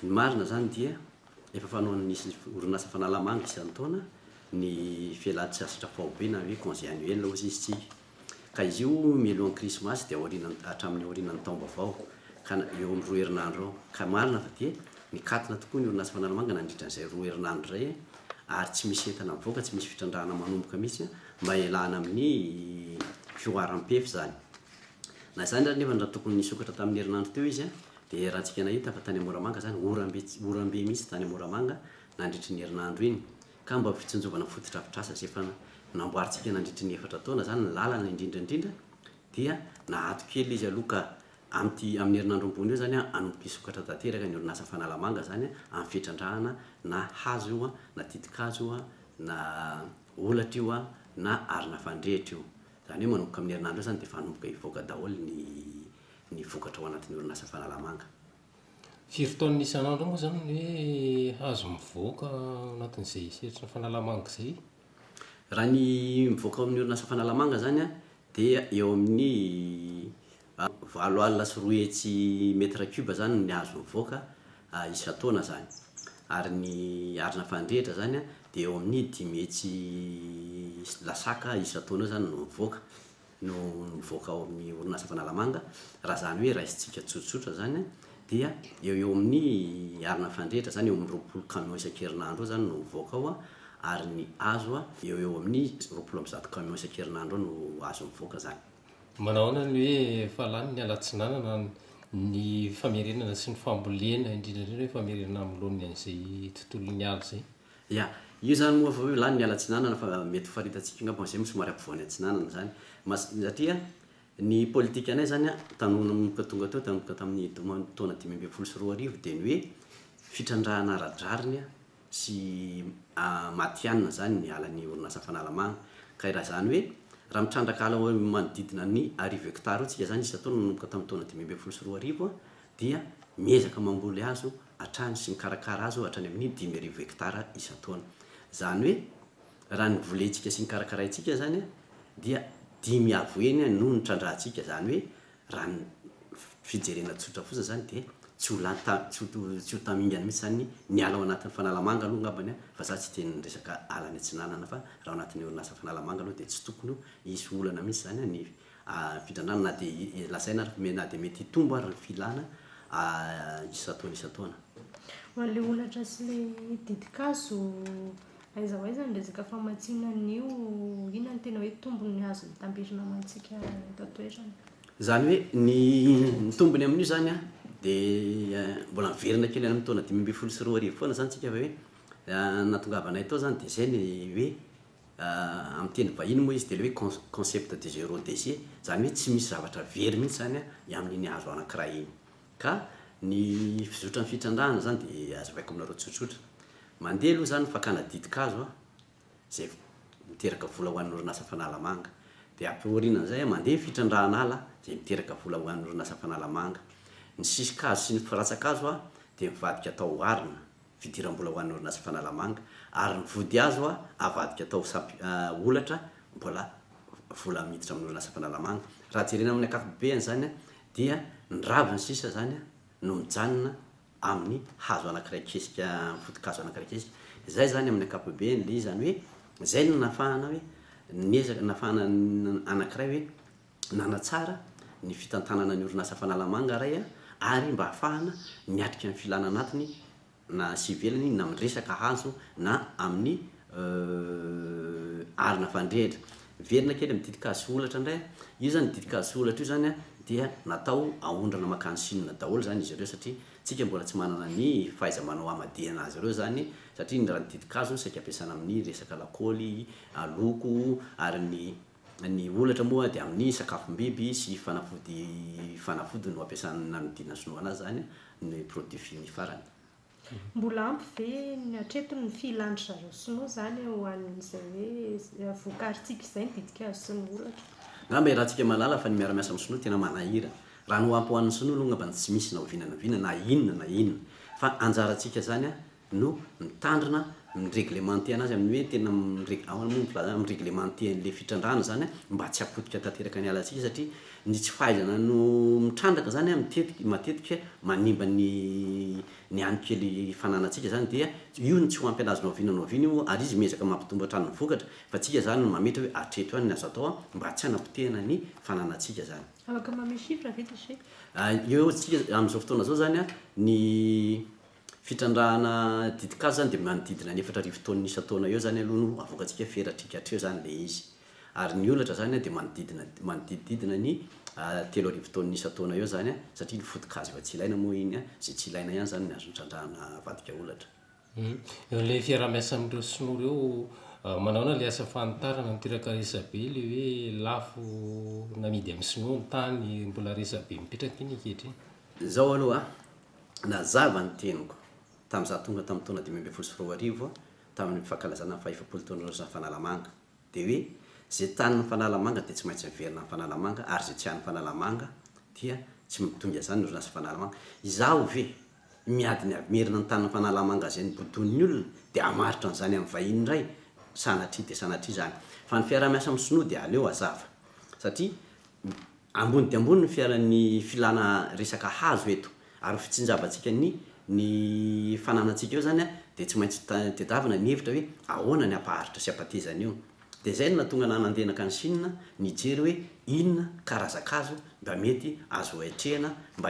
Ny marina zany dia efa fanaon'nisy orinasa fanalamanga isan'ny taona ny fialan-tsasatra faobe na hoe congé annuel ozy izy tsika ka izy io mialohan'ny krismasy dia hatramin'ny aorianan'ny taom-baovao ka eo amin'ny roa herinandro ao ka marina fa dia mikatona tokoa ny orinasa fanalamanga nandritra an'izay roa herinandro zay ary tsy misy entana mivoaka tsy misy fitrandrahana manomboka mihitsy mba ialana amin'ny fioaram-pefy zany na zany raha nefa raha tokony nisokatra tamin'ny herinandro teo izy dia raha antsika nahita fa tany Moramanga zany orambe mihitsy tany Moramanga nandritry ny herinandro iny ka mba fitsonjovana fototra-pitrasa zay fa namboaritsika nandritry ny 4 taona zany ny lalana indrindraindrindra dia nahato kely izy aloha ka amin'ny herinandro ambony eo zany anomboka isokatra tanteraka ny orinasa fanalamanga zany amin'ny fitrandrahana na hazo io na titikazo io na olatra io na arina fandrehitra io zany hoe manomboka amin'ny herinandro eo zany dia fanomboka hivoaka daholo ny vokatra ao anatin'ny orinasa fanalamanga. Firy taona isan'andro moa zany hoe hazo mivoaka anatin'izay sehatry ny fanalamanga zay? Raha ny mivoaka amin'ny orinasa fanalamanga zany dia eo amin'ny 7 alina sy 2 hetsy metra cube zany ny hazo mivoaka isa-taona zany ary ny arina fandrehitra zany dia eo amin'ny 5 hetsy lasaka isa-taona zany no mivoaka ao amin'ny orinasa fanalamanga raha zany hoe raha isitsika tsotsotra zany dia eo amin'ny arina fandrehitra zany eo amin'ny 20 camion isan-kerinandro zany no mivoaka ao ary ny hazo eo amin'ny 20 camion isan-kerinandro no hazo mivoaka zany. Manao ahoana ny hoe falany ny alatsinanana ny famerenana sy ny fambolena indrindraindrindra hoe famerenana amin'lohan'ny an'izay tontolon'ny ala zay? Ya, io zany moa fa hoe lany ny alatsinanana fa mety faritatsika ngamba zay somary ampovoany atsinanana zany satria ny politika anay zany tanonomboka tonga teo tanomboka tamin'ny taona 2024 dia ny hoe fitrandrahana ara-drariny sy matianina zany ny alan'ny orinasa fanalamanga ka raha zany hoe raha mitrandraka ala manodidina ny 10 hectara tsika zany isa-taona nanomboka tamin'ny taona 2024 dia miezaka mamboly hazo hatrany sy mikarakara azo hatrany amin'ny 10 hectara isa-taona zany hoe raha ny volentsika sy mikarakaraintsika zany dia 5 avo eny no nitrandrahantsika zany hoe raha ny fijerena tsotra fosa zany dia tsy ho tamingana mihitsy zany ny ala ao anatin'ny fanalamanga aloha ngambany fa za tsy teny resaka ala ny atsinanana fa raha anatin'ny orinasa fanalamanga aloha dia tsy tokony isy olana mihitsy zany ny fitrandrahana na dia lasaina na dia mety hitombo ary ny filana isa-taona. Le olatra sy le titikazo aiza ho aiza ny resaka famatsinan'io inona ny tena hoe tombony hazo mitambirina amantsika tatoerana? Zany hoe ny tombony amin'io zany dia mbola miverina kely amin'ny taona 2024 foana zany tsika hoe natongavanay tao zany dia zay ny hoe amin'ny teny vahiny moa izy dia le hoe concept de zéro déchet zany hoe tsy misy zavatra very mihitsy zany amin'iny hazo anankiray iny ka ny fizotra ny fitrandrahana zany dia azavaiko aminareo tsotsotra mandeha aloha zany fakana titikazo zay miteraka vola ho an'ny orinasa fanalamanga dia ampiorianan'izay mandeha fitrandrahana ala zay miteraka vola ho an'ny orinasa fanalamanga ny sisikazo sy ny firatsakazo dia mivadika atao arina fidiram-bola ho an'ny orinasa fanalamanga ary ny vody azo avadika atao olatra mbola vola miditra amin'ny orinasa fanalamanga raha jerena amin'ny akapobeany zany dia ny raviny sisa zany no mijanona amin'ny hazo anankiray kesika fotikazo anankiray kesika zay zany amin'ny akapobeany le zany hoe zay no nafahana hoe niezaka nafahana anankiray hoe nanatsara ny fitantanana ny orinasa fanalamanga ray ary mba hafahana niatrika ny filana anatiny na sy velany na amin'ny resaka hazo na amin'ny arina fandrehitra verina kely amin'ny titikazo olatra indray io zany titikazo olatra io zany dia natao ahondrana makany sinina daholo zany izy ireo satria tsika mbola tsy manana ny fahaiza-manao amadihana azy ireo zany satria raha ny titikazo saika ampiasana amin'ny resaka lakôly loko ary ny olatra moa dia amin'ny sakafom-biby sy fanafody no ampiasana nanodina sinoana azy zany ny produit fini farany. Mbola ampy ve ny hatretony ny filandry zareo sinoa zany ho an'izay hoe vokarintsika izay ny titikazo sy ny olatra? Ngamba raha tsika malala fa ny miara-miasa amin'ny sinoa tena manahira raha no ampy ho an'ny sinoa aloha ngamba tsy misy na ovinana na inona fa anjarantsika zany no mitandrina miréglementé anazy amin'ny hoe tena miréglementé an'le fitrandrahana zany mba tsy hapotika tanteraka ny alatsika satria ny tsy fahaizana no mitrandraka zany matetika manimba ny anokely fananantsika zany dia io ny tsy ho ampy anazy novinanao vina io ary izy miezaka mampitombo hatrany ny vokatra fa tsika zany no mametra hoe atreto any ny azo atao mba tsy hanapotehana ny fananantsika zany. Afaka mame chiffre vita she eo tsika amin'izao fotoana zao zany ny fitrandrahana didikazo zany dia manodidina ny 4 taona isan-taona eo zany aloha no avokatsika feratrika hatreo zany le izy ary ny olatra zany dia manodidididina ny 3 taona isan-taona eo zany satria ny fotikazo efa tsy ilaina moa iny zay tsy ilaina ihany zany ny azo nitrandrahana vadika olatra. Eo le fiaraha-miasa amin'ireo sinoa eo manaona le asa fanitarana miteraka resabe le hoe lafo namidy amin'ny sinoa ny tany mbola resabe mipetraka iny ankehitriny. Zao aloha nazava ny teniko tamin'izaho tonga tamin'ny taona 2024 tamin'ny fankalazana 500 taona ny FANALAMANGA dia hoe zay tanin'ny FANALAMANGA dia tsy maintsy miverina ny FANALAMANGA ary zay tsy han'ny FANALAMANGA dia tsy mitonga zany ny orinasa FANALAMANGA. Izaho ve miady ny amerina ny tanin'ny FANALAMANGA zay ny bodon'ny olona dia hamaritra an'izany amin'ny vahiny indray sanatria dia sanatria zany fa ny fiaraha-miasa amin'ny sinoa dia aleo azava satria ambony dia ambony ny filana resaka hazo eto ary fitsinjavantsika ny fananantsika eo zany dia tsy maintsy tedavina ny hevitra hoe ahoana ny ampaharitra sy ampatezana io dia zay no natonga nanandenaka ny Chine nijery hoe inona karazan-kazo mba mety azo hatrehana mba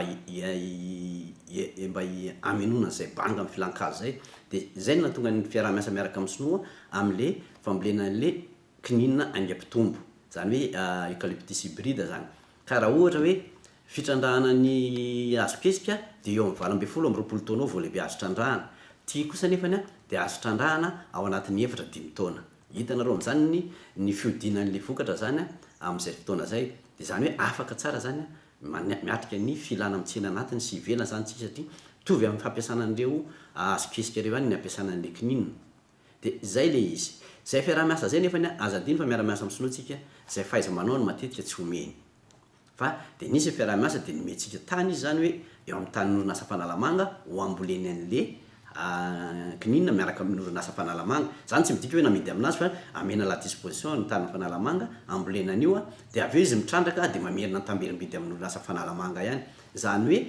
haminona zay banga amin'ny filan-kazo zay dia zay no natonga ny fiaraha-miasa miaraka amin'ny sinoa amin'le fambolena an'le kininina aingam-pitombo zany hoe eucalyptus hybride zany ka raha ohatra hoe fitrandrahana ny azo kesika dia eo amin'ny 20-20 taona eo vao lehibe azo trandrahana tia kosa nefany dia azo trandrahana ao anatin'ny 4-5 taona. Hitanareo amin'izany ny fiodinan'le vokatra zany amin'izay fotoana zay dia zany hoe afaka tsara zany miatrika ny filana mitsena anatiny sy ivelana zany tsika satria tovy amin'ny fampiasana an'ireo azo kesika ireo ihany ny ampiasana an'le kininina dia zay le izy zay fiaraha-miasa zay nefany azadiny fa miara-miasa amin'ny sinoatsika zay fahaiza-manao no matetika tsy omeny fa dia nisy fiaraha-miasa dia nomentsika tany izy zany hoe eo amin'ny tany orinasa FANALAMANGA ho amboleny an'le kininina miaraka amin'ny orinasa FANALAMANGA zany tsy midika hoe namidy aminazy fa amena la disposition ny tany FANALAMANGA ambolena an'io dia avy eo izy mitrandraka dia mamerina ny tambelombidy amin'ny orinasa FANALAMANGA ihany zany hoe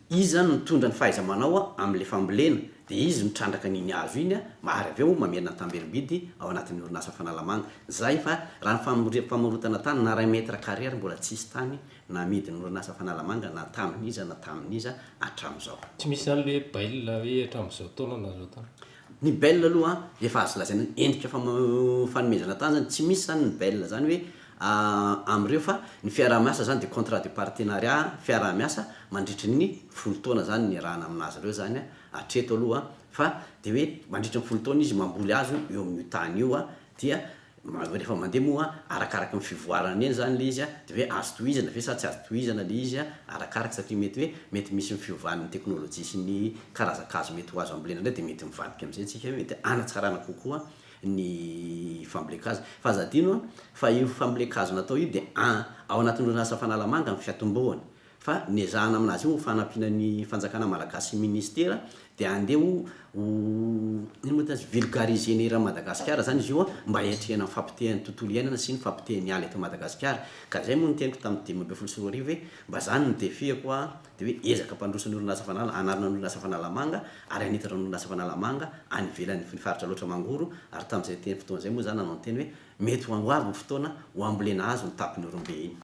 izy zany mitondra ny fahaiza-manao amin'le fambolena dia izy mitrandraka n'iny hazo iny mahary avy eo mamerina ny tambelombidy ao anatin'ny orinasa FANALAMANGA zay fa raha ny famorotana tany na 1 mètre carré mbola tsisy tany namidy ny orinasa FANALAMANGA na tamin'iza hatramin'izao. Tsy misy zany le bailina hoe hatramin'izao taona na zao taona. Ny belle aloha efa azo lazaina endrika fanomezana tany zany tsy misy zany ny belle zany hoe am'ireo fa ny fiaraha-miasa zany dia contrat de partenariat fiaraha-miasa mandritry ny 10 taona zany ny rahana aminazy ireo zany hatreto aloha fa dia hoe mandritry ny 10 taona izy mamboly azo eo amin'io tany io dia rehefa mandeha moa arakaraka ny fivoarana eny zany le izy dia hoe azo tohizana ve sa tsy azo tohizana le izy arakaraka satria mety misy ny fiovan'ny teknôlôjia sy ny karazan-kazo mety ho azo ambolena indray dia mety mivadika amin'izay tsika mety anatsarana kokoa ny fambolekazo fa azadino fa io fambolekazo natao io dia ao anatin'ny orinasa FANALAMANGA ny fiatombohany fa ny ezahana aminazy io fanampiana ny fanjakana malagasy ministera dia andeha ino moa tazy vulgariser Madagasikara zany izy io mba hiatrehana ny fampitehan'ny tontolo iainana sy ny fampitehan'ny ala eto Madagasikara ka zay moa ny teniko tamin'ny 2024 hoe mba zany ny defiako dia hoe ezaka mpandrosa ny orinasa anarana ny orinasa FANALAMANGA ary anetana ny orinasa FANALAMANGA any ivelan'ny faritra loatra mangoro ary tamin'izay teny fotoana zay moa zany nanao ny teny hoe mety ho angoavy ny fotoana ho ambolena azo ny tapiny orombe iny.